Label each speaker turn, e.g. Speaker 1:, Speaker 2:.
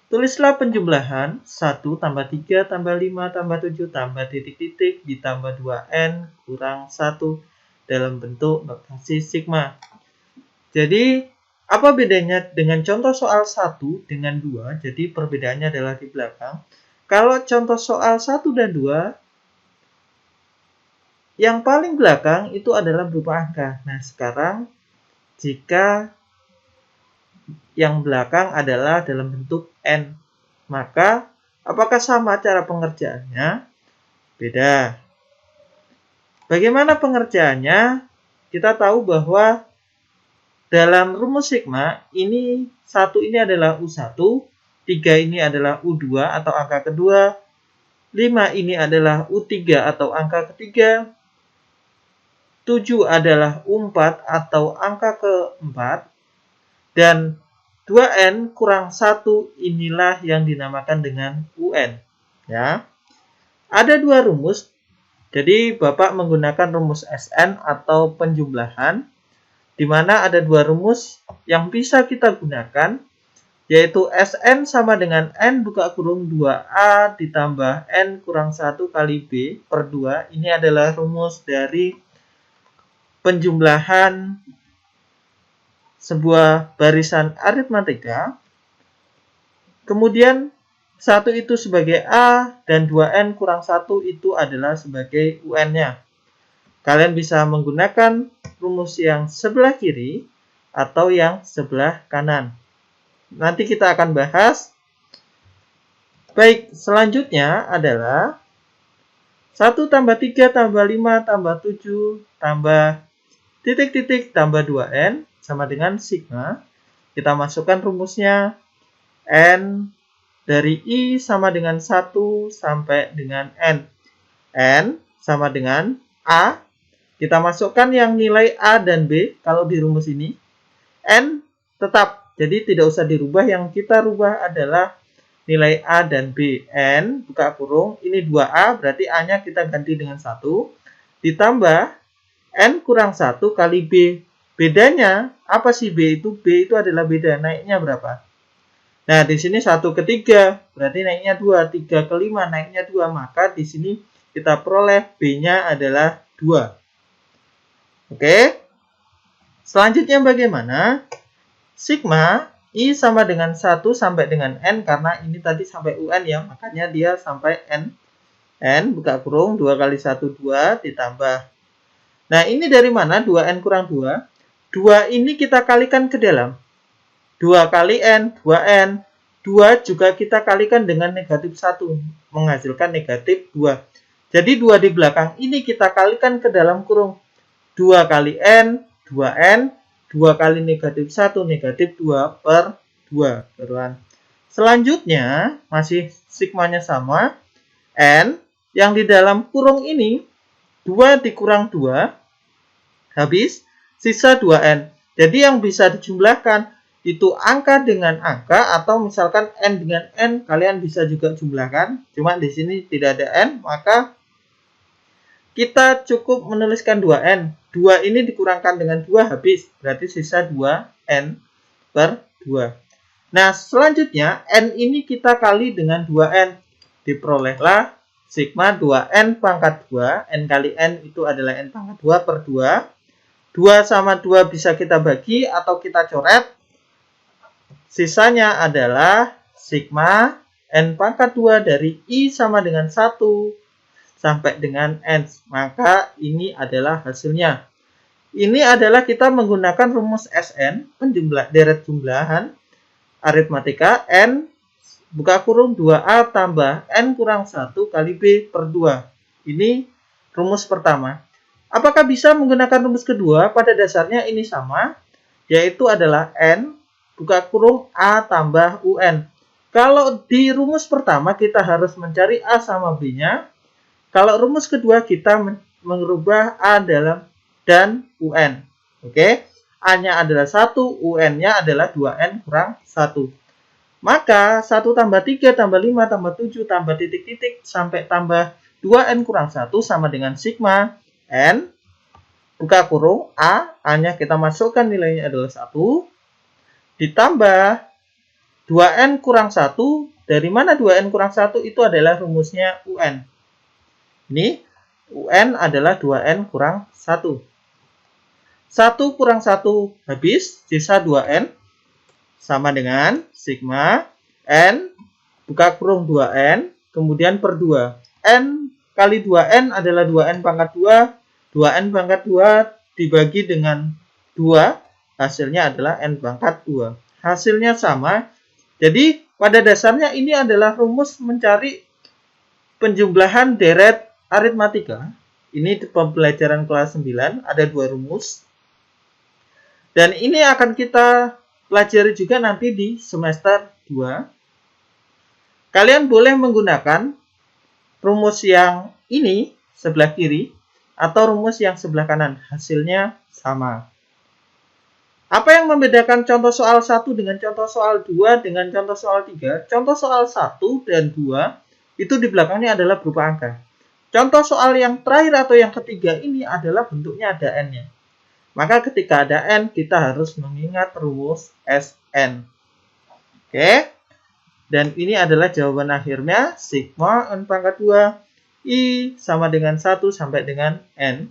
Speaker 1: Tulislah penjumlahan 1 tambah 3 tambah 5 tambah 7 tambah titik-titik ditambah 2N kurang 1 dalam bentuk notasi sigma. Jadi, apa bedanya dengan contoh soal 1 dengan 2? Jadi, perbedaannya adalah di belakang. Kalau contoh soal 1 dan 2, yang paling belakang itu adalah berupa angka. Nah, sekarang jika yang belakang adalah dalam bentuk N, maka apakah sama cara pengerjaannya? Beda. Bagaimana pengerjaannya? Kita tahu bahwa dalam rumus sigma, ini 1 ini adalah U1, 3 ini adalah U2 atau angka kedua, 5 ini adalah U3 atau angka ketiga, 7 adalah U4 atau angka keempat, dan 2N kurang 1 inilah yang dinamakan dengan UN. Ya. Ada dua rumus, jadi Bapak menggunakan rumus SN atau penjumlahan, di mana ada dua rumus yang bisa kita gunakan, yaitu SN sama dengan N buka kurung 2A ditambah N kurang 1 kali B per 2. Ini adalah rumus dari penjumlahan sebuah barisan aritmatika. Kemudian 1 itu sebagai A dan 2N kurang 1 itu adalah sebagai UN-nya. Kalian bisa menggunakan rumus yang sebelah kiri atau yang sebelah kanan. Nanti kita akan bahas. Baik, selanjutnya adalah 1 tambah 3 tambah 5 tambah 7 tambah titik-titik tambah 2N sama dengan sigma. Kita masukkan rumusnya. N dari I sama dengan 1 sampai dengan N. N sama dengan A. Kita masukkan yang nilai A dan B kalau di rumus ini. N tetap, jadi tidak usah dirubah. Yang kita rubah adalah nilai A dan B. N buka kurung, ini 2A, berarti A-nya kita ganti dengan 1. Ditambah N kurang 1 kali B. Bedanya, apa sih B itu? B itu adalah beda, naiknya berapa? Nah, di sini 1 ke 3, berarti naiknya 2. 3 ke 5, naiknya 2. Maka di sini kita peroleh B-nya adalah 2. Oke. Selanjutnya bagaimana? Sigma I sama dengan 1 sampai dengan N, karena ini tadi sampai UN ya, makanya dia sampai N. N buka kurung, 2 kali 1, 2 ditambah. Nah, ini dari mana? 2N kurang 2. 2 ini kita kalikan ke dalam. 2 kali N, 2N. 2 juga kita kalikan dengan negatif 1, menghasilkan negatif 2. Jadi 2 di belakang ini kita kalikan ke dalam kurung. 2 kali N, 2N. 2 kali negatif 1, negatif 2 per 2. Selanjutnya, masih sigmanya sama. N, yang di dalam kurung ini, 2 dikurang 2, habis, sisa 2N. Jadi yang bisa dijumlahkan itu angka dengan angka, atau misalkan N dengan N, kalian bisa juga jumlahkan. Cuma di sini tidak ada N, maka kita cukup menuliskan 2N. 2 ini dikurangkan dengan 2, habis. Berarti sisa 2N per 2. Nah, selanjutnya, N ini kita kali dengan 2N. Diperolehlah sigma 2N pangkat 2. N kali N itu adalah N pangkat 2 per 2. 2 sama 2 bisa kita bagi atau kita coret. Sisanya adalah sigma N pangkat 2 dari I sama dengan 1 sampai dengan N. Maka ini adalah hasilnya. Ini adalah kita menggunakan rumus SN, deret jumlahan aritmatika. N buka kurung 2A tambah N kurang 1 kali B per 2. Ini rumus pertama. Apakah bisa menggunakan rumus kedua? Pada dasarnya ini sama, yaitu adalah N buka kurung A tambah UN. Kalau di rumus pertama kita harus mencari A sama B-nya. Kalau rumus kedua kita mengubah A dan UN. Oke? A-nya adalah 1, UN-nya adalah 2N kurang 1. Maka 1 tambah 3 tambah 5 tambah 7 tambah titik-titik sampai tambah 2N kurang 1 sama dengan sigma N buka kurung A. A-nya kita masukkan nilainya adalah 1. Ditambah 2N kurang 1, dari mana 2N kurang 1 itu adalah rumusnya UN. Ini UN adalah 2N kurang 1. 1 kurang 1 habis, sisa 2N sama dengan sigma N buka kurung 2N, kemudian per 2. N kali 2N adalah 2N pangkat 2. 2N pangkat 2 dibagi dengan 2, hasilnya adalah N pangkat 2. Hasilnya sama. Jadi, pada dasarnya ini adalah rumus mencari penjumlahan deret aritmatika. Ini di pembelajaran kelas 9, ada 2 rumus. Dan ini akan kita pelajari juga nanti di semester 2. Kalian boleh menggunakan rumus yang ini sebelah kiri atau rumus yang sebelah kanan. Hasilnya sama. Apa yang membedakan contoh soal 1 dengan contoh soal 2 dengan contoh soal 3? Contoh soal 1 dan 2 itu di belakangnya adalah berupa angka. Contoh soal yang terakhir atau yang ketiga ini adalah bentuknya ada N-nya. Maka ketika ada N, kita harus mengingat rumus Sn. Oke. Dan ini adalah jawaban akhirnya sigma N pangkat 2 I sama dengan 1 sampai dengan N.